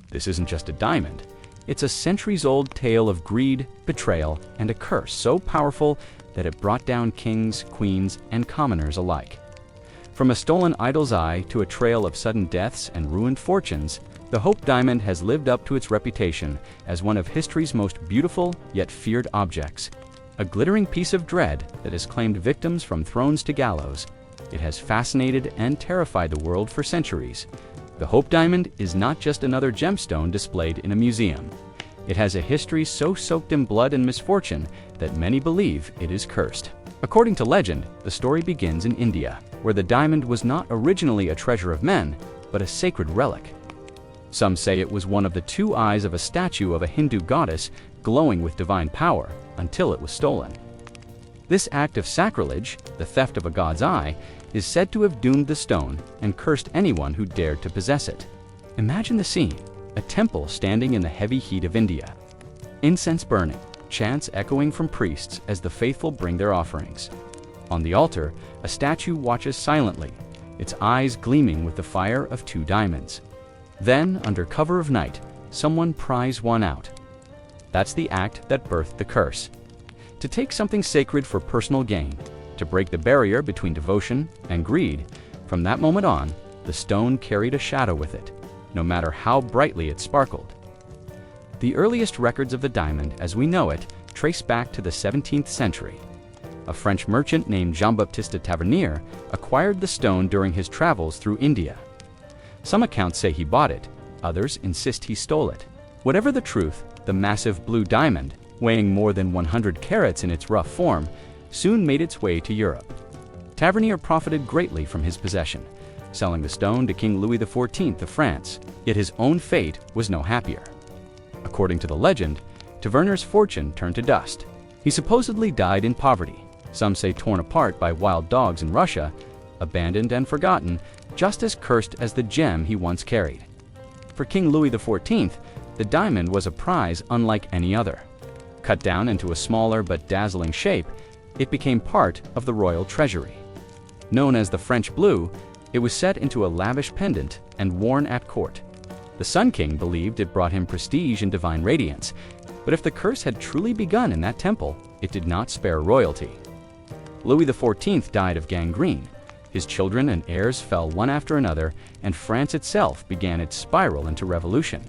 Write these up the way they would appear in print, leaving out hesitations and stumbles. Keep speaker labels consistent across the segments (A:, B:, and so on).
A: This isn't just a diamond. It's a centuries-old tale of greed, betrayal, and a curse so powerful that it brought down kings, queens, and commoners alike. From a stolen idol's eye to a trail of sudden deaths and ruined fortunes, the Hope Diamond has lived up to its reputation as one of history's most beautiful yet feared objects. A glittering piece of dread that has claimed victims from thrones to gallows, it has fascinated and terrified the world for centuries. The Hope Diamond is not just another gemstone displayed in a museum. It has a history so soaked in blood and misfortune that many believe it is cursed. According to legend, the story begins in India, where the diamond was not originally a treasure of men, but a sacred relic. Some say it was one of the two eyes of a statue of a Hindu goddess glowing with divine power until it was stolen. This act of sacrilege, the theft of a god's eye, is said to have doomed the stone and cursed anyone who dared to possess it. Imagine the scene, a temple standing in the heavy heat of India. Incense burning, chants echoing from priests as the faithful bring their offerings. On the altar, a statue watches silently, its eyes gleaming with the fire of two diamonds. Then, under cover of night, someone pries one out. That's the act that birthed the curse. To take something sacred for personal gain, to break the barrier between devotion and greed, from that moment on, the stone carried a shadow with it, no matter how brightly it sparkled. The earliest records of the diamond, as we know it, trace back to the 17th century. A French merchant named Jean-Baptiste Tavernier acquired the stone during his travels through India. Some accounts say he bought it, others insist he stole it. Whatever the truth, the massive blue diamond, weighing more than 100 carats in its rough form, soon made its way to Europe. Tavernier profited greatly from his possession, selling the stone to King Louis XIV of France, yet his own fate was no happier. According to the legend, Tavernier's fortune turned to dust. He supposedly died in poverty, some say torn apart by wild dogs in Russia, abandoned and forgotten, just as cursed as the gem he once carried. For King Louis XIV, the diamond was a prize unlike any other. Cut down into a smaller but dazzling shape, it became part of the royal treasury. Known as the French blue, it was set into a lavish pendant and worn at court. The Sun King believed it brought him prestige and divine radiance, but if the curse had truly begun in that temple, it did not spare royalty. Louis XIV died of gangrene. His children and heirs fell one after another, and France itself began its spiral into revolution.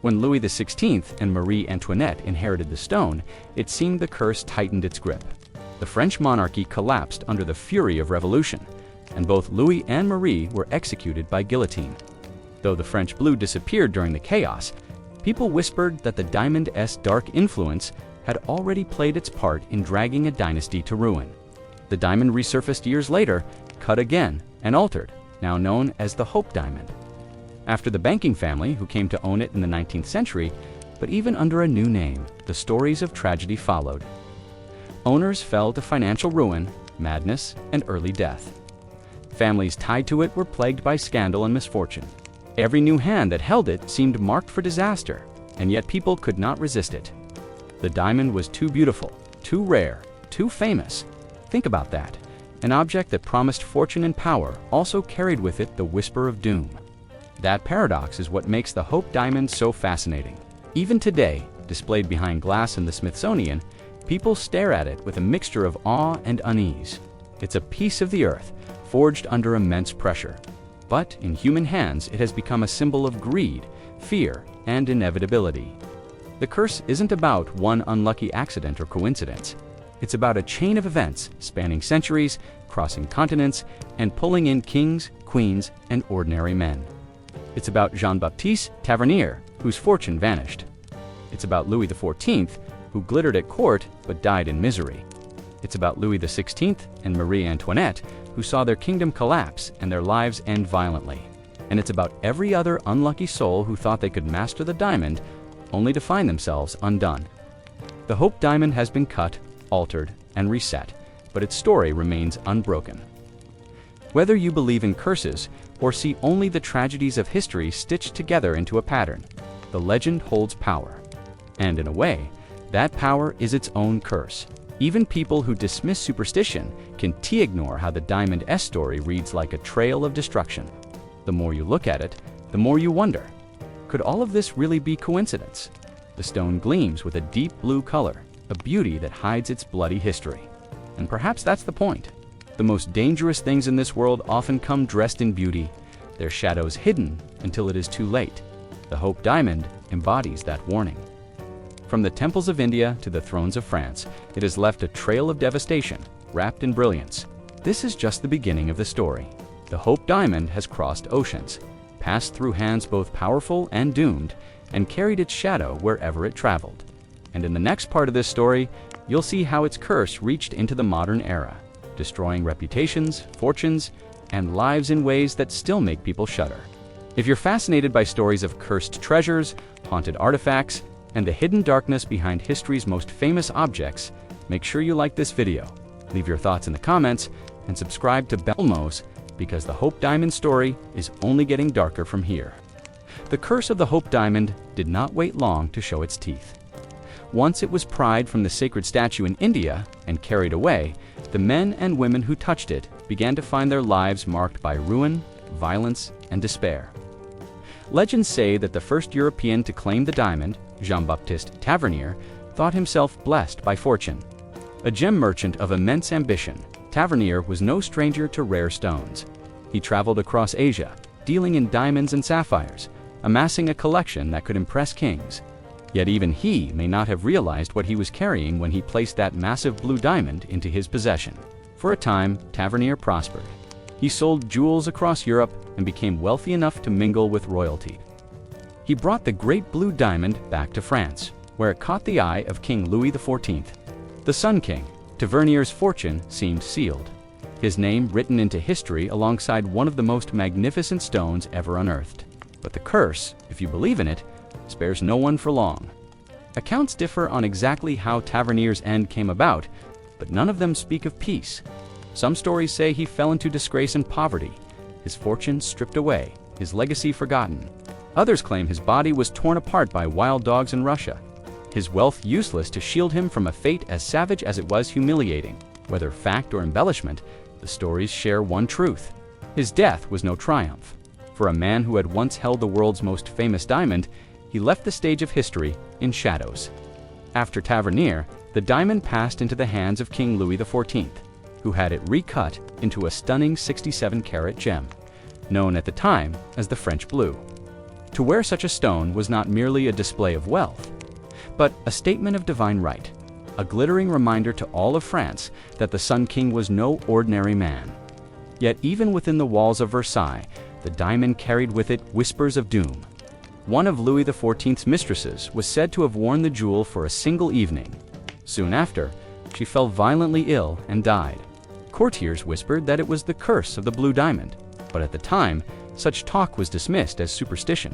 A: When Louis XVI and Marie Antoinette inherited the stone, it seemed the curse tightened its grip. The French monarchy collapsed under the fury of revolution, and both Louis and Marie were executed by guillotine. Though the French blue disappeared during the chaos, people whispered that the diamond's dark influence had already played its part in dragging a dynasty to ruin. The diamond resurfaced years later, cut again and altered, now known as the Hope Diamond. After the banking family who came to own it in the 19th century, but even under a new name, the stories of tragedy followed. Owners fell to financial ruin, madness, and early death. Families tied to it were plagued by scandal and misfortune. Every new hand that held it seemed marked for disaster, and yet people could not resist it. The diamond was too beautiful, too rare, too famous. Think about that. An object that promised fortune and power also carried with it the whisper of doom. That paradox is what makes the Hope Diamond so fascinating. Even today, displayed behind glass in the Smithsonian, people stare at it with a mixture of awe and unease. It's a piece of the earth, forged under immense pressure. But in human hands, it has become a symbol of greed, fear, and inevitability. The curse isn't about one unlucky accident or coincidence. It's about a chain of events spanning centuries, crossing continents, and pulling in kings, queens, and ordinary men. It's about Jean-Baptiste Tavernier, whose fortune vanished. It's about Louis XIV, who glittered at court but died in misery. It's about Louis XVI and Marie Antoinette, who saw their kingdom collapse and their lives end violently. And it's about every other unlucky soul who thought they could master the diamond, only to find themselves undone. The Hope Diamond has been cut, altered, and reset, but its story remains unbroken. Whether you believe in curses or see only the tragedies of history stitched together into a pattern, the legend holds power. And in a way, that power is its own curse. Even people who dismiss superstition can ignore how the diamond's story reads like a trail of destruction. The more you look at it, the more you wonder. Could all of this really be coincidence? The stone gleams with a deep blue color, a beauty that hides its bloody history. And perhaps that's the point. The most dangerous things in this world often come dressed in beauty, their shadows hidden until it is too late. The Hope Diamond embodies that warning. From the temples of India to the thrones of France, it has left a trail of devastation, wrapped in brilliance. This is just the beginning of the story. The Hope Diamond has crossed oceans, passed through hands both powerful and doomed, and carried its shadow wherever it traveled. And in the next part of this story, you'll see how its curse reached into the modern era, destroying reputations, fortunes, and lives in ways that still make people shudder. If you're fascinated by stories of cursed treasures, haunted artifacts, and the hidden darkness behind history's most famous objects, make sure you like this video, leave your thoughts in the comments, and subscribe to Belmoze, because the Hope Diamond story is only getting darker from here. The curse of the Hope Diamond did not wait long to show its teeth. Once it was pried from the sacred statue in India and carried away, the men and women who touched it began to find their lives marked by ruin, violence, and despair. Legends say that the first European to claim the diamond, Jean-Baptiste Tavernier, thought himself blessed by fortune. A gem merchant of immense ambition, Tavernier was no stranger to rare stones. He traveled across Asia, dealing in diamonds and sapphires, amassing a collection that could impress kings. Yet even he may not have realized what he was carrying when he placed that massive blue diamond into his possession. For a time, Tavernier prospered. He sold jewels across Europe and became wealthy enough to mingle with royalty. He brought the great blue diamond back to France, where it caught the eye of King Louis XIV. The Sun King, Tavernier's fortune seemed sealed, his name written into history alongside one of the most magnificent stones ever unearthed. But the curse, if you believe in it, spares no one for long. Accounts differ on exactly how Tavernier's end came about, but none of them speak of peace. Some stories say he fell into disgrace and poverty, his fortune stripped away, his legacy forgotten. Others claim his body was torn apart by wild dogs in Russia, his wealth useless to shield him from a fate as savage as it was humiliating. Whether fact or embellishment, the stories share one truth: his death was no triumph. For a man who had once held the world's most famous diamond, he left the stage of history in shadows. After Tavernier, the diamond passed into the hands of King Louis XIV, who had it recut into a stunning 67-carat gem, known at the time as the French blue. To wear such a stone was not merely a display of wealth, but a statement of divine right, a glittering reminder to all of France that the Sun King was no ordinary man. Yet even within the walls of Versailles, the diamond carried with it whispers of doom. One of Louis XIV's mistresses was said to have worn the jewel for a single evening. Soon after, she fell violently ill and died. Courtiers whispered that it was the curse of the blue diamond, but at the time, such talk was dismissed as superstition.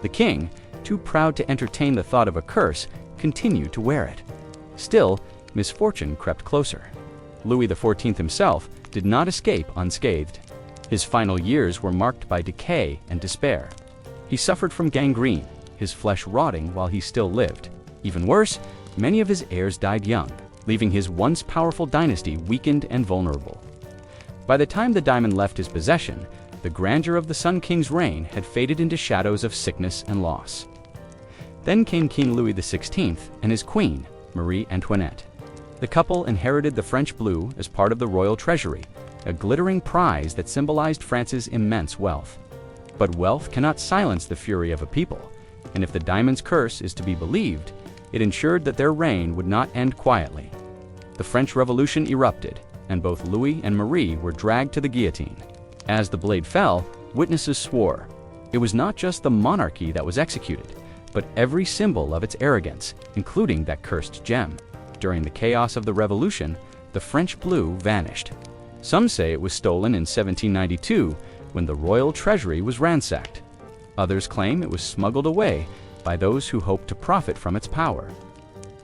A: The king, too proud to entertain the thought of a curse, continued to wear it. Still, misfortune crept closer. Louis XIV himself did not escape unscathed. His final years were marked by decay and despair. He suffered from gangrene, his flesh rotting while he still lived. Even worse, many of his heirs died young, leaving his once powerful dynasty weakened and vulnerable. By the time the diamond left his possession, the grandeur of the Sun King's reign had faded into shadows of sickness and loss. Then came King Louis XVI and his queen, Marie Antoinette. The couple inherited the French blue as part of the royal treasury, a glittering prize that symbolized France's immense wealth. But wealth cannot silence the fury of a people, and if the diamond's curse is to be believed, it ensured that their reign would not end quietly. The French Revolution erupted, and both Louis and Marie were dragged to the guillotine. As the blade fell, witnesses swore it was not just the monarchy that was executed, but every symbol of its arrogance, including that cursed gem. During the chaos of the revolution, the French blue vanished. Some say it was stolen in 1792 when the royal treasury was ransacked. Others claim it was smuggled away by those who hoped to profit from its power.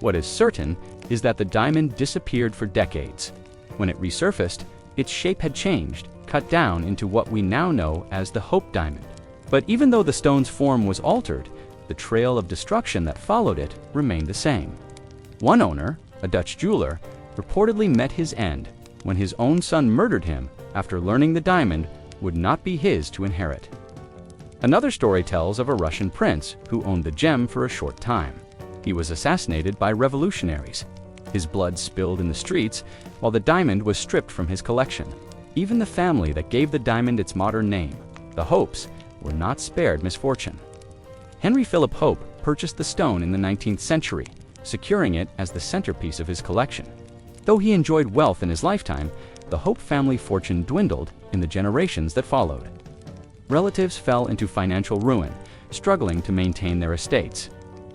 A: What is certain is that the diamond disappeared for decades. When it resurfaced, its shape had changed, cut down into what we now know as the Hope Diamond. But even though the stone's form was altered, the trail of destruction that followed it remained the same. One owner, a Dutch jeweler, reportedly met his end when his own son murdered him after learning the diamond would not be his to inherit. Another story tells of a Russian prince who owned the gem for a short time. He was assassinated by revolutionaries. His blood spilled in the streets, while the diamond was stripped from his collection. Even the family that gave the diamond its modern name, the Hopes, were not spared misfortune. Henry Philip Hope purchased the stone in the 19th century, securing it as the centerpiece of his collection. Though he enjoyed wealth in his lifetime, the Hope family fortune dwindled in the generations that followed. Relatives fell into financial ruin, struggling to maintain their estates,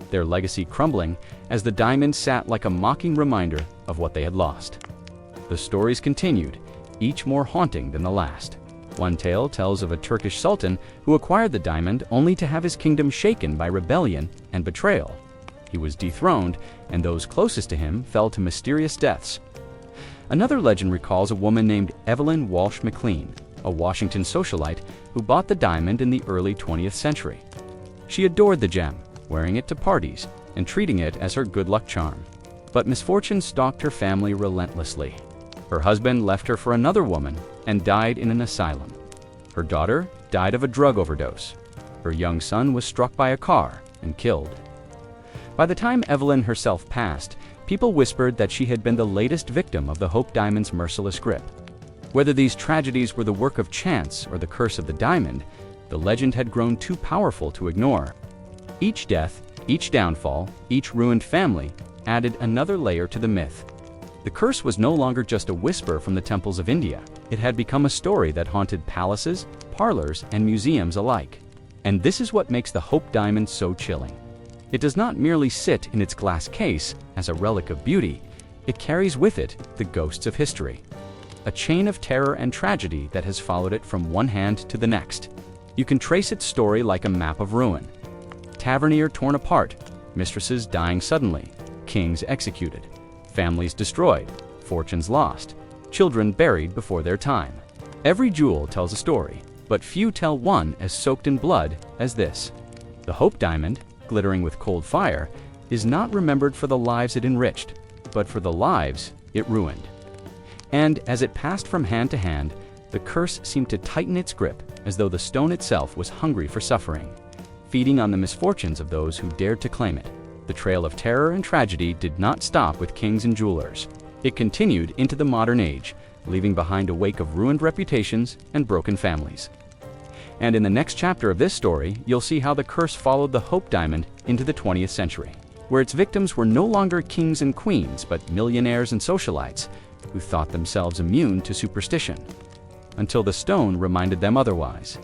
A: their legacy crumbling as the diamond sat like a mocking reminder of what they had lost. The stories continued, each more haunting than the last. One tale tells of a Turkish sultan who acquired the diamond only to have his kingdom shaken by rebellion and betrayal. He was dethroned, and those closest to him fell to mysterious deaths. Another legend recalls a woman named Evelyn Walsh McLean, a Washington socialite who bought the diamond in the early 20th century. She adored the gem, wearing it to parties and treating it as her good luck charm. But misfortune stalked her family relentlessly. Her husband left her for another woman and died in an asylum. Her daughter died of a drug overdose. Her young son was struck by a car and killed. By the time Evelyn herself passed, people whispered that she had been the latest victim of the Hope diamond's merciless grip. Whether these tragedies were the work of chance or the curse of the diamond, the legend had grown too powerful to ignore. Each death, each downfall, each ruined family added another layer to the myth. The curse was no longer just a whisper from the temples of India. It had become a story that haunted palaces, parlors, and museums alike. And this is what makes the Hope diamond so chilling. It does not merely sit in its glass case as a relic of beauty, it carries with it the ghosts of history. A chain of terror and tragedy that has followed it from one hand to the next. You can trace its story like a map of ruin. Tavernier torn apart, mistresses dying suddenly, kings executed, families destroyed, fortunes lost, children buried before their time. Every jewel tells a story, but few tell one as soaked in blood as this. The Hope diamond, glittering with cold fire, is not remembered for the lives it enriched, but for the lives it ruined. And as it passed from hand to hand, the curse seemed to tighten its grip, as though the stone itself was hungry for suffering, feeding on the misfortunes of those who dared to claim it. The trail of terror and tragedy did not stop with kings and jewelers. It continued into the modern age, leaving behind a wake of ruined reputations and broken families. And in the next chapter of this story, you'll see how the curse followed the Hope diamond into the 20th century, where its victims were no longer kings and queens, but millionaires and socialites who thought themselves immune to superstition, until the stone reminded them otherwise.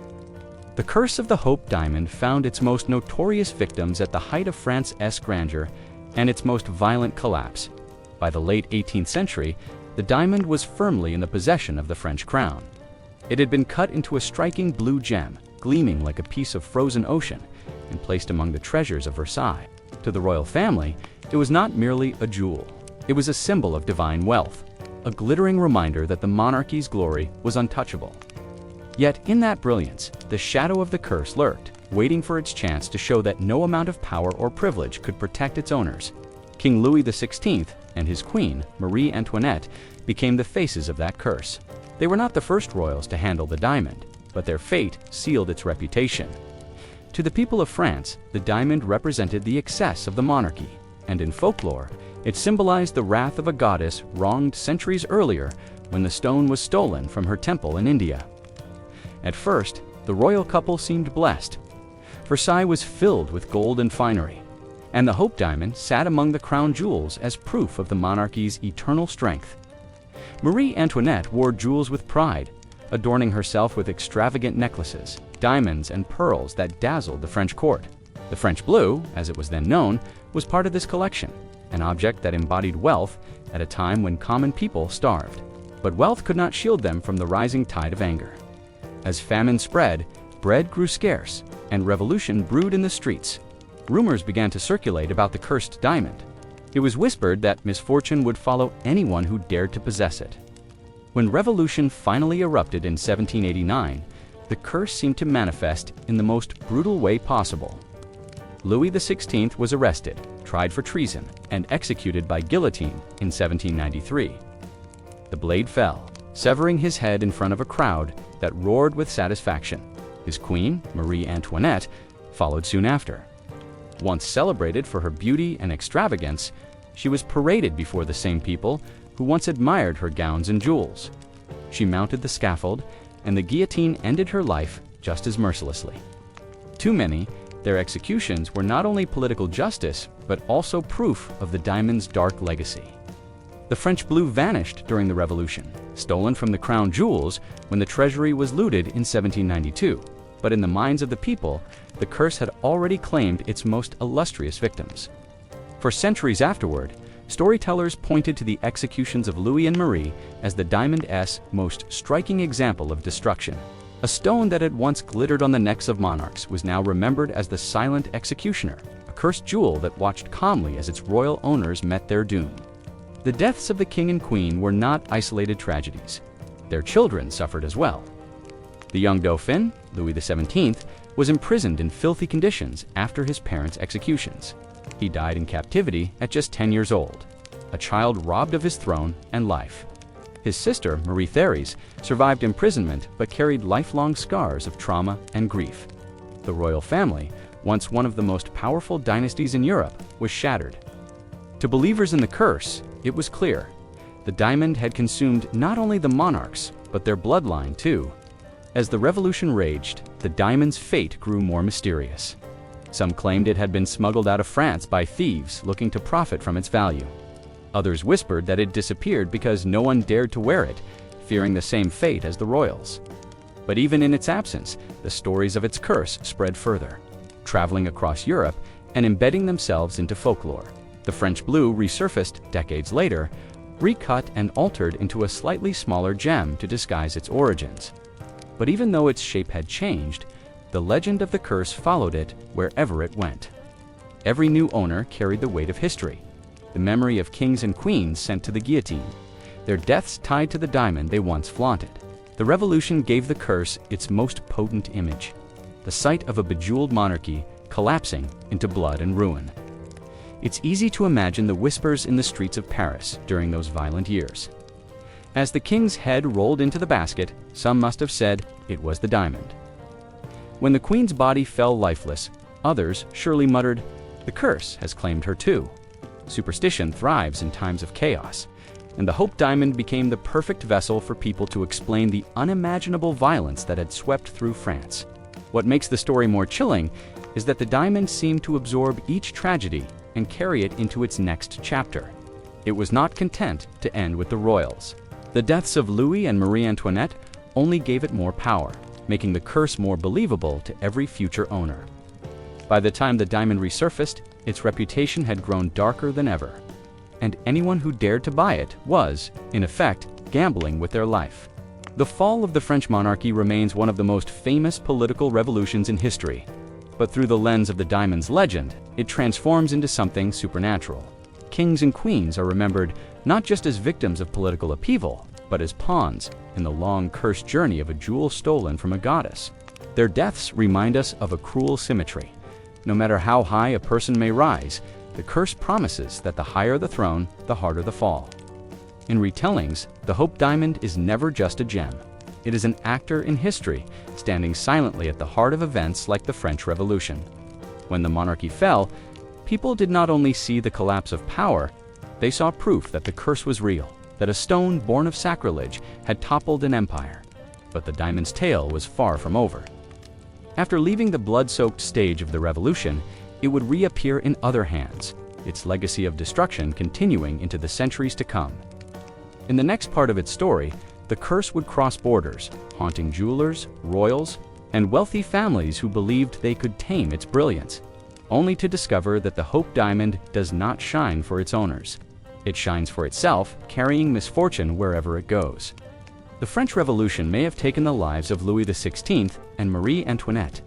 A: The curse of the Hope diamond found its most notorious victims at the height of France's grandeur and its most violent collapse. By the late 18th century, the diamond was firmly in the possession of the French crown. It had been cut into a striking blue gem, gleaming like a piece of frozen ocean, and placed among the treasures of Versailles. To the royal family, it was not merely a jewel. It was a symbol of divine wealth, a glittering reminder that the monarchy's glory was untouchable. Yet in that brilliance, the shadow of the curse lurked, waiting for its chance to show that no amount of power or privilege could protect its owners. King Louis XVI and his queen, Marie Antoinette, became the faces of that curse. They were not the first royals to handle the diamond, but their fate sealed its reputation. To the people of France, the diamond represented the excess of the monarchy, and in folklore, it symbolized the wrath of a goddess wronged centuries earlier when the stone was stolen from her temple in India. At first, the royal couple seemed blessed. Versailles was filled with gold and finery, and the Hope diamond sat among the crown jewels as proof of the monarchy's eternal strength. Marie Antoinette wore jewels with pride, adorning herself with extravagant necklaces, diamonds, and pearls that dazzled the French court. The French blue, as it was then known, was part of this collection, an object that embodied wealth at a time when common people starved. But wealth could not shield them from the rising tide of anger. As famine spread, bread grew scarce, and revolution brewed in the streets. Rumors began to circulate about the cursed diamond. It was whispered that misfortune would follow anyone who dared to possess it. When revolution finally erupted in 1789, the curse seemed to manifest in the most brutal way possible. Louis XVI was arrested, tried for treason, and executed by guillotine in 1793. The blade fell, severing his head in front of a crowd that roared with satisfaction. His queen, Marie Antoinette, followed soon after. Once celebrated for her beauty and extravagance, she was paraded before the same people who once admired her gowns and jewels. She mounted the scaffold, and the guillotine ended her life just as mercilessly. To many, their executions were not only political justice, but also proof of the diamond's dark legacy. The French blue vanished during the Revolution, stolen from the crown jewels when the treasury was looted in 1792. But in the minds of the people, the curse had already claimed its most illustrious victims. For centuries afterward, storytellers pointed to the executions of Louis and Marie as the Diamond's most striking example of destruction. A stone that had once glittered on the necks of monarchs was now remembered as the silent executioner, a cursed jewel that watched calmly as its royal owners met their doom. The deaths of the king and queen were not isolated tragedies. Their children suffered as well. The young Dauphin, Louis XVII, was imprisoned in filthy conditions after his parents' executions. He died in captivity at just 10 years old, a child robbed of his throne and life. His sister, Marie Thérèse, survived imprisonment but carried lifelong scars of trauma and grief. The royal family, once one of the most powerful dynasties in Europe, was shattered. To believers in the curse, it was clear. The diamond had consumed not only the monarchs, but their bloodline too. As the revolution raged, the diamond's fate grew more mysterious. Some claimed it had been smuggled out of France by thieves looking to profit from its value. Others whispered that it disappeared because no one dared to wear it, fearing the same fate as the royals. But even in its absence, the stories of its curse spread further, traveling across Europe and embedding themselves into folklore. The French blue resurfaced decades later, recut and altered into a slightly smaller gem to disguise its origins. But even though its shape had changed, the legend of the curse followed it wherever it went. Every new owner carried the weight of history, the memory of kings and queens sent to the guillotine, their deaths tied to the diamond they once flaunted. The revolution gave the curse its most potent image, the sight of a bejeweled monarchy collapsing into blood and ruin. It's easy to imagine the whispers in the streets of Paris during those violent years. As the king's head rolled into the basket, some must have said it was the diamond. When the queen's body fell lifeless, others surely muttered, "The curse has claimed her too." Superstition thrives in times of chaos, and the Hope Diamond became the perfect vessel for people to explain the unimaginable violence that had swept through France. What makes the story more chilling is that the diamond seemed to absorb each tragedy and carry it into its next chapter. It was not content to end with the royals. The deaths of Louis and Marie Antoinette only gave it more power, making the curse more believable to every future owner. By the time the diamond resurfaced, its reputation had grown darker than ever, and anyone who dared to buy it was, in effect, gambling with their life. The fall of the French monarchy remains one of the most famous political revolutions in history, but through the lens of the diamond's legend, it transforms into something supernatural. Kings and queens are remembered not just as victims of political upheaval, but as pawns in the long cursed journey of a jewel stolen from a goddess. Their deaths remind us of a cruel symmetry. No matter how high a person may rise, the curse promises that the higher the throne, the harder the fall. In retellings, the Hope Diamond is never just a gem. It is an actor in history, standing silently at the heart of events like the French Revolution. When the monarchy fell, people did not only see the collapse of power, they saw proof that the curse was real, that a stone born of sacrilege had toppled an empire. But the diamond's tale was far from over. After leaving the blood-soaked stage of the revolution, it would reappear in other hands, its legacy of destruction continuing into the centuries to come. In the next part of its story, the curse would cross borders, haunting jewelers, royals, and wealthy families who believed they could tame its brilliance, only to discover that the Hope Diamond does not shine for its owners. It shines for itself, carrying misfortune wherever it goes. The French Revolution may have taken the lives of Louis XVI and Marie Antoinette,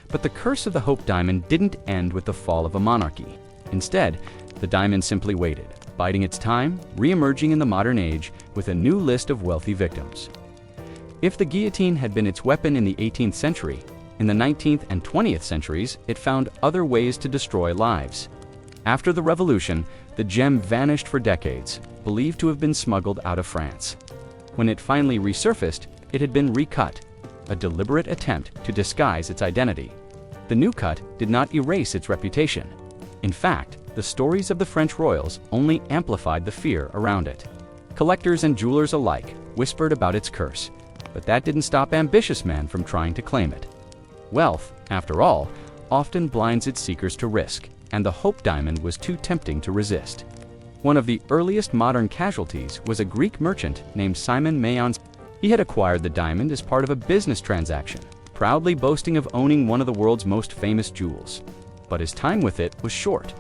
A: but the curse of the Hope Diamond didn't end with the fall of a monarchy. Instead, the diamond simply waited, biding its time, re-emerging in the modern age with a new list of wealthy victims. If the guillotine had been its weapon in the 18th century, in the 19th and 20th centuries, it found other ways to destroy lives. After the Revolution, the gem vanished for decades, believed to have been smuggled out of France. When it finally resurfaced, it had been recut, a deliberate attempt to disguise its identity. The new cut did not erase its reputation. In fact, the stories of the French royals only amplified the fear around it. Collectors and jewelers alike whispered about its curse, but that didn't stop ambitious men from trying to claim it. Wealth, after all, often blinds its seekers to risk, and the Hope Diamond was too tempting to resist. One of the earliest modern casualties was a Greek merchant named Simon Mayans. He had acquired the diamond as part of a business transaction, proudly boasting of owning one of the world's most famous jewels. But his time with it was short.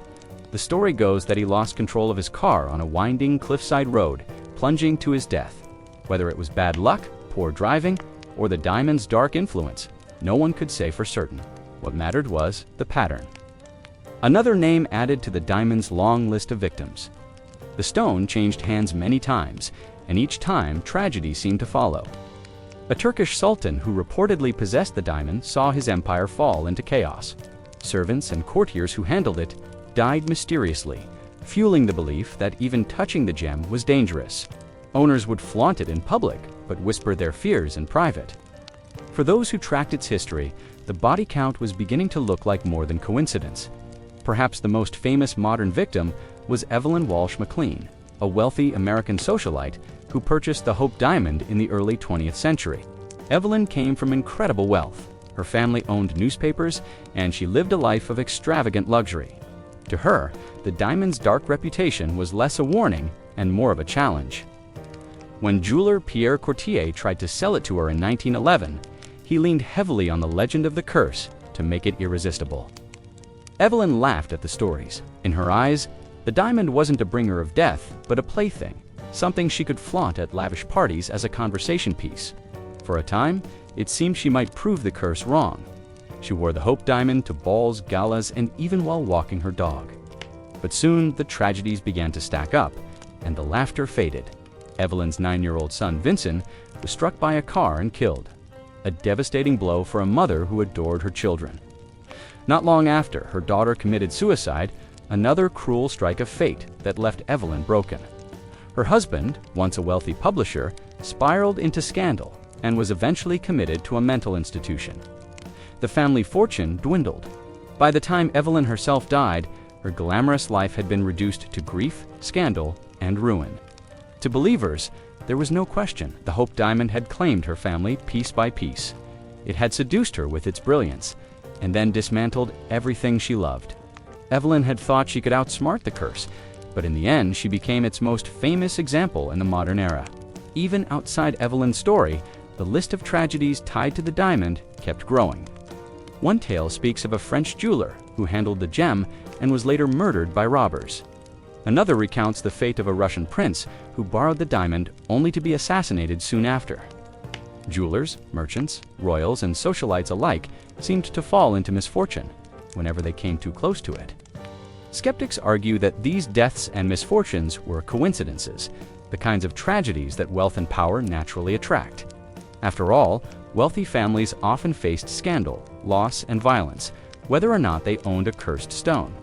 A: The story goes that he lost control of his car on a winding cliffside road, plunging to his death. Whether it was bad luck, poor driving, or the diamond's dark influence, no one could say for certain. What mattered was the pattern. Another name added to the diamond's long list of victims. The stone changed hands many times, and each time tragedy seemed to follow. A Turkish sultan who reportedly possessed the diamond saw his empire fall into chaos. Servants and courtiers who handled it died mysteriously, fueling the belief that even touching the gem was dangerous. Owners would flaunt it in public, but whisper their fears in private. For those who tracked its history, the body count was beginning to look like more than coincidence. Perhaps the most famous modern victim was Evelyn Walsh McLean, a wealthy American socialite who purchased the Hope Diamond in the early 20th century. Evelyn came from incredible wealth. Her family owned newspapers, and she lived a life of extravagant luxury. To her, the diamond's dark reputation was less a warning and more of a challenge. When jeweler Pierre Courtier tried to sell it to her in 1911, he leaned heavily on the legend of the curse to make it irresistible. Evelyn laughed at the stories. In her eyes, the diamond wasn't a bringer of death, but a plaything, something she could flaunt at lavish parties as a conversation piece. For a time, it seemed she might prove the curse wrong. She wore the Hope Diamond to balls, galas, and even while walking her dog. But soon, the tragedies began to stack up, and the laughter faded. Evelyn's 9-year-old son, Vincent, was struck by a car and killed. A devastating blow for a mother who adored her children. Not long after, her daughter committed suicide, another cruel strike of fate that left Evelyn broken. Her husband, once a wealthy publisher, spiraled into scandal and was eventually committed to a mental institution. The family fortune dwindled. By the time Evelyn herself died, her glamorous life had been reduced to grief, scandal, and ruin. To believers, there was no question the Hope Diamond had claimed her family piece by piece. It had seduced her with its brilliance, and then dismantled everything she loved. Evelyn had thought she could outsmart the curse, but in the end she became its most famous example in the modern era. Even outside Evelyn's story, the list of tragedies tied to the diamond kept growing. One tale speaks of a French jeweler who handled the gem and was later murdered by robbers. Another recounts the fate of a Russian prince who borrowed the diamond only to be assassinated soon after. Jewelers, merchants, royals, and socialites alike seemed to fall into misfortune whenever they came too close to it. Skeptics argue that these deaths and misfortunes were coincidences, the kinds of tragedies that wealth and power naturally attract. After all, wealthy families often faced scandal, loss, and violence, whether or not they owned a cursed stone.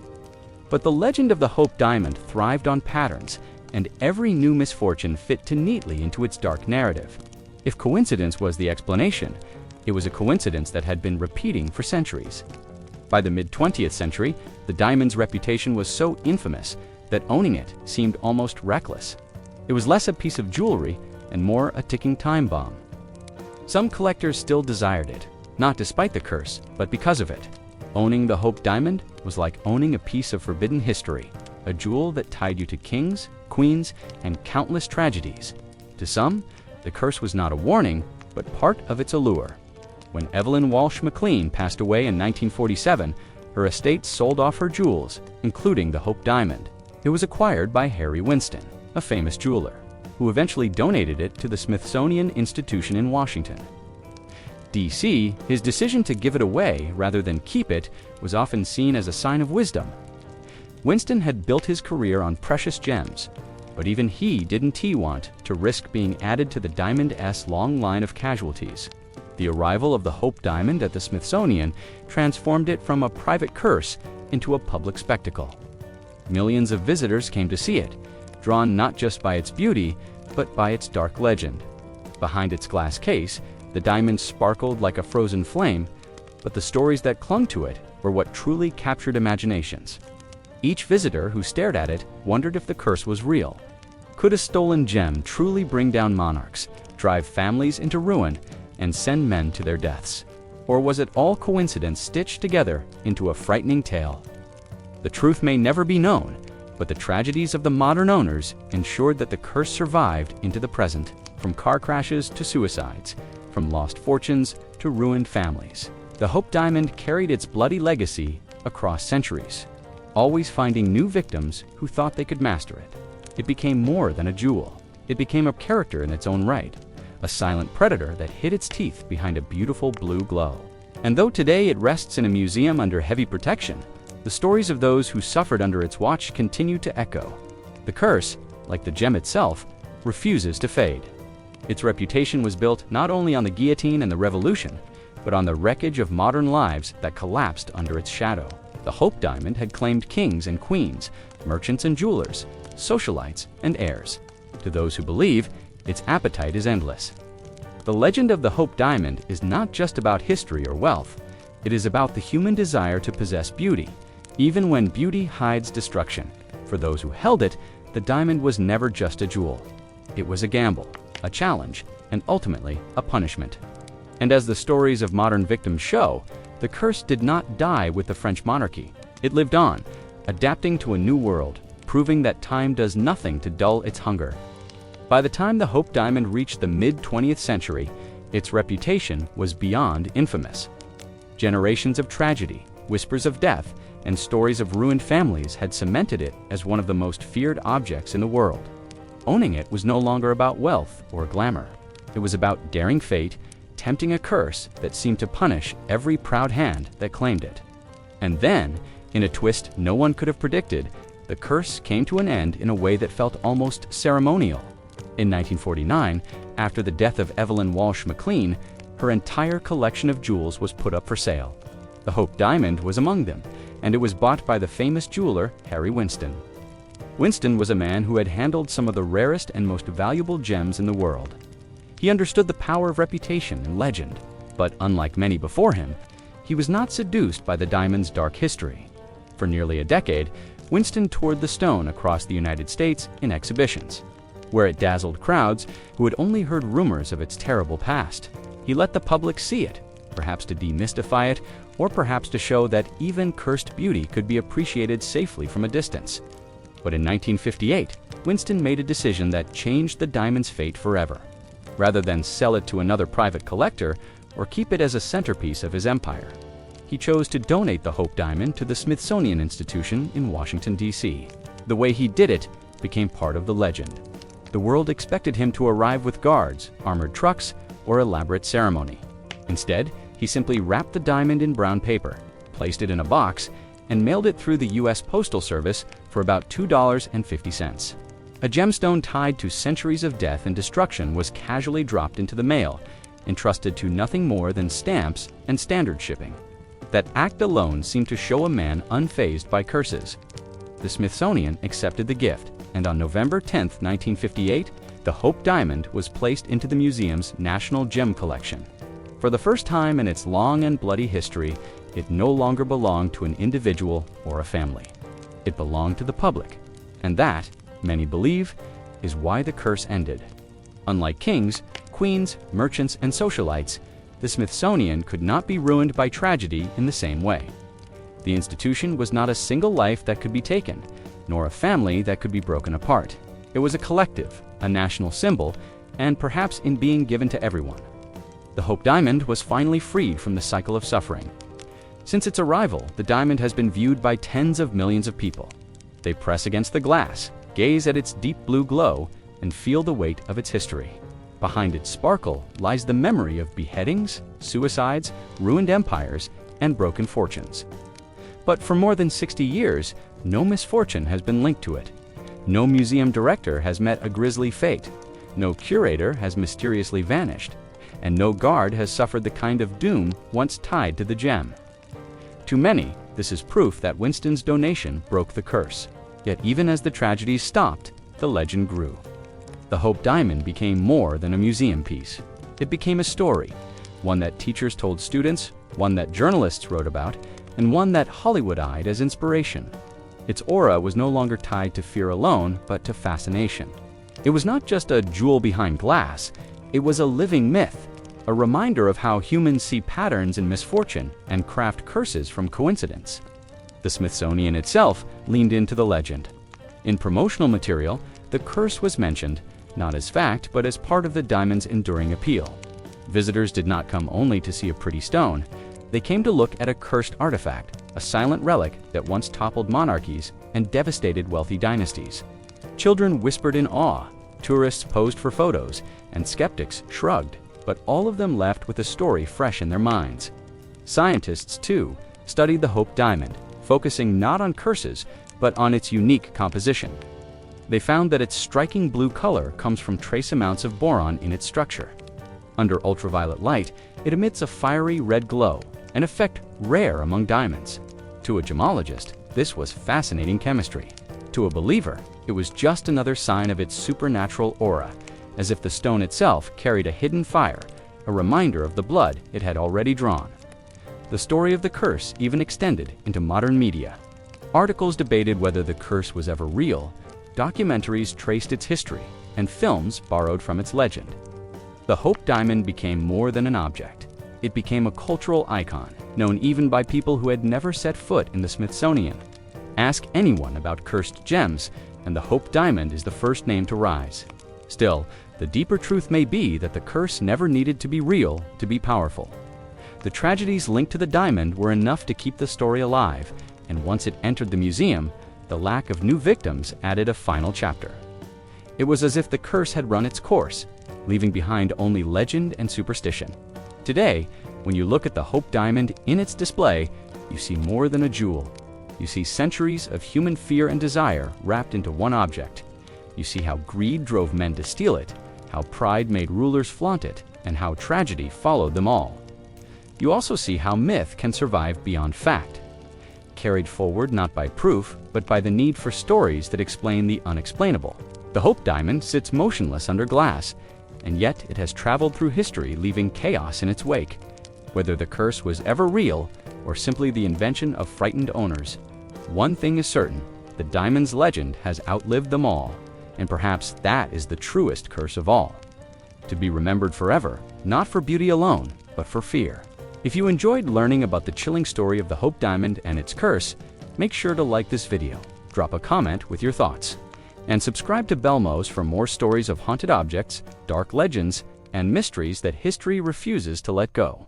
A: But the legend of the Hope Diamond thrived on patterns, and every new misfortune fit too neatly into its dark narrative. If coincidence was the explanation, it was a coincidence that had been repeating for centuries. By the mid-20th century, the diamond's reputation was so infamous that owning it seemed almost reckless. It was less a piece of jewelry and more a ticking time bomb. Some collectors still desired it, not despite the curse, but because of it. Owning the Hope Diamond was like owning a piece of forbidden history, a jewel that tied you to kings, queens, and countless tragedies. To some, the curse was not a warning, but part of its allure. When Evelyn Walsh McLean passed away in 1947, her estate sold off her jewels, including the Hope Diamond. It was acquired by Harry Winston, a famous jeweler, who eventually donated it to the Smithsonian Institution in Washington, D.C. His decision to give it away rather than keep it was often seen as a sign of wisdom. Winston had built his career on precious gems, but even he didn't want to risk being added to the Diamond's long line of casualties. The arrival of the Hope Diamond at the Smithsonian transformed it from a private curse into a public spectacle. Millions of visitors came to see it, drawn not just by its beauty, but by its dark legend. Behind its glass case, The diamond sparkled like a frozen flame, but the stories that clung to it were what truly captured imaginations. Each visitor who stared at it wondered if the curse was real. Could a stolen gem truly bring down monarchs, drive families into ruin, and send men to their deaths? Or was it all coincidence stitched together into a frightening tale? The truth may never be known, but the tragedies of the modern owners ensured that the curse survived into the present, from car crashes to suicides, from lost fortunes to ruined families. The Hope Diamond carried its bloody legacy across centuries, always finding new victims who thought they could master it. It became more than a jewel. It became a character in its own right, a silent predator that hid its teeth behind a beautiful blue glow. And though today it rests in a museum under heavy protection, the stories of those who suffered under its watch continue to echo. The curse, like the gem itself, refuses to fade. Its reputation was built not only on the guillotine and the revolution, but on the wreckage of modern lives that collapsed under its shadow. The Hope Diamond had claimed kings and queens, merchants and jewelers, socialites and heirs. To those who believe, its appetite is endless. The legend of the Hope Diamond is not just about history or wealth. It is about the human desire to possess beauty, even when beauty hides destruction. For those who held it, the diamond was never just a jewel. It was a gamble, a challenge, and ultimately a punishment. And as the stories of modern victims show, the curse did not die with the French monarchy. It lived on, adapting to a new world, proving that time does nothing to dull its hunger. By the time the Hope Diamond reached the mid-20th century, its reputation was beyond infamous. Generations of tragedy, whispers of death, and stories of ruined families had cemented it as one of the most feared objects in the world. Owning it was no longer about wealth or glamour. It was about daring fate, tempting a curse that seemed to punish every proud hand that claimed it. And then, in a twist no one could have predicted, the curse came to an end in a way that felt almost ceremonial. In 1949, after the death of Evelyn Walsh McLean, her entire collection of jewels was put up for sale. The Hope Diamond was among them, and it was bought by the famous jeweler Harry Winston. Winston was a man who had handled some of the rarest and most valuable gems in the world. He understood the power of reputation and legend, but unlike many before him, he was not seduced by the diamond's dark history. For nearly a decade, Winston toured the stone across the United States in exhibitions, where it dazzled crowds who had only heard rumors of its terrible past. He let the public see it, perhaps to demystify it, or perhaps to show that even cursed beauty could be appreciated safely from a distance. But in 1958, Winston made a decision that changed the diamond's fate forever. Rather than sell it to another private collector or keep it as a centerpiece of his empire, he chose to donate the Hope Diamond to the Smithsonian Institution in Washington, D.C. The way he did it became part of the legend. The world expected him to arrive with guards, armored trucks, or elaborate ceremony. Instead, he simply wrapped the diamond in brown paper, placed it in a box, and mailed it through the U.S. Postal Service for about $2.50. A gemstone tied to centuries of death and destruction was casually dropped into the mail, entrusted to nothing more than stamps and standard shipping. That act alone seemed to show a man unfazed by curses. The Smithsonian accepted the gift, and on November 10, 1958, the Hope Diamond was placed into the museum's National Gem Collection. For the first time in its long and bloody history, it no longer belonged to an individual or a family. It belonged to the public, and that, many believe, is why the curse ended. Unlike kings, queens, merchants, and socialites, the Smithsonian could not be ruined by tragedy in the same way. The institution was not a single life that could be taken, nor a family that could be broken apart. It was a collective, a national symbol, and perhaps in being given to everyone. The Hope Diamond was finally freed from the cycle of suffering. Since its arrival, the diamond has been viewed by tens of millions of people. They press against the glass, gaze at its deep blue glow, and feel the weight of its history. Behind its sparkle lies the memory of beheadings, suicides, ruined empires, and broken fortunes. But for more than 60 years, no misfortune has been linked to it. No museum director has met a grisly fate. No curator has mysteriously vanished. And no guard has suffered the kind of doom once tied to the gem. To many, this is proof that Winston's donation broke the curse. Yet even as the tragedies stopped, the legend grew. The Hope Diamond became more than a museum piece. It became a story, one that teachers told students, one that journalists wrote about, and one that Hollywood eyed as inspiration. Its aura was no longer tied to fear alone, but to fascination. It was not just a jewel behind glass, it was a living myth, a reminder of how humans see patterns in misfortune and craft curses from coincidence. The Smithsonian itself leaned into the legend. In promotional material, the curse was mentioned, not as fact, but as part of the diamond's enduring appeal. Visitors did not come only to see a pretty stone. They came to look at a cursed artifact, a silent relic that once toppled monarchies and devastated wealthy dynasties. Children whispered in awe, tourists posed for photos, and skeptics shrugged, but all of them left with a story fresh in their minds. Scientists, too, studied the Hope Diamond, focusing not on curses, but on its unique composition. They found that its striking blue color comes from trace amounts of boron in its structure. Under ultraviolet light, it emits a fiery red glow, an effect rare among diamonds. To a gemologist, this was fascinating chemistry. To a believer, it was just another sign of its supernatural aura, as if the stone itself carried a hidden fire, a reminder of the blood it had already drawn. The story of the curse even extended into modern media. Articles debated whether the curse was ever real, documentaries traced its history, and films borrowed from its legend. The Hope Diamond became more than an object. It became a cultural icon, known even by people who had never set foot in the Smithsonian. Ask anyone about cursed gems, and the Hope Diamond is the first name to rise. Still, the deeper truth may be that the curse never needed to be real to be powerful. The tragedies linked to the diamond were enough to keep the story alive, and once it entered the museum, the lack of new victims added a final chapter. It was as if the curse had run its course, leaving behind only legend and superstition. Today, when you look at the Hope Diamond in its display, you see more than a jewel. You see centuries of human fear and desire wrapped into one object. You see how greed drove men to steal it, how pride made rulers flaunt it, and how tragedy followed them all. You also see how myth can survive beyond fact, carried forward not by proof, but by the need for stories that explain the unexplainable. The Hope Diamond sits motionless under glass, and yet it has traveled through history, leaving chaos in its wake. Whether the curse was ever real or simply the invention of frightened owners, one thing is certain: the diamond's legend has outlived them all, and perhaps that is the truest curse of all. To be remembered forever, not for beauty alone, but for fear. If you enjoyed learning about the chilling story of the Hope Diamond and its curse, make sure to like this video, drop a comment with your thoughts, and subscribe to Belmoze for more stories of haunted objects, dark legends, and mysteries that history refuses to let go.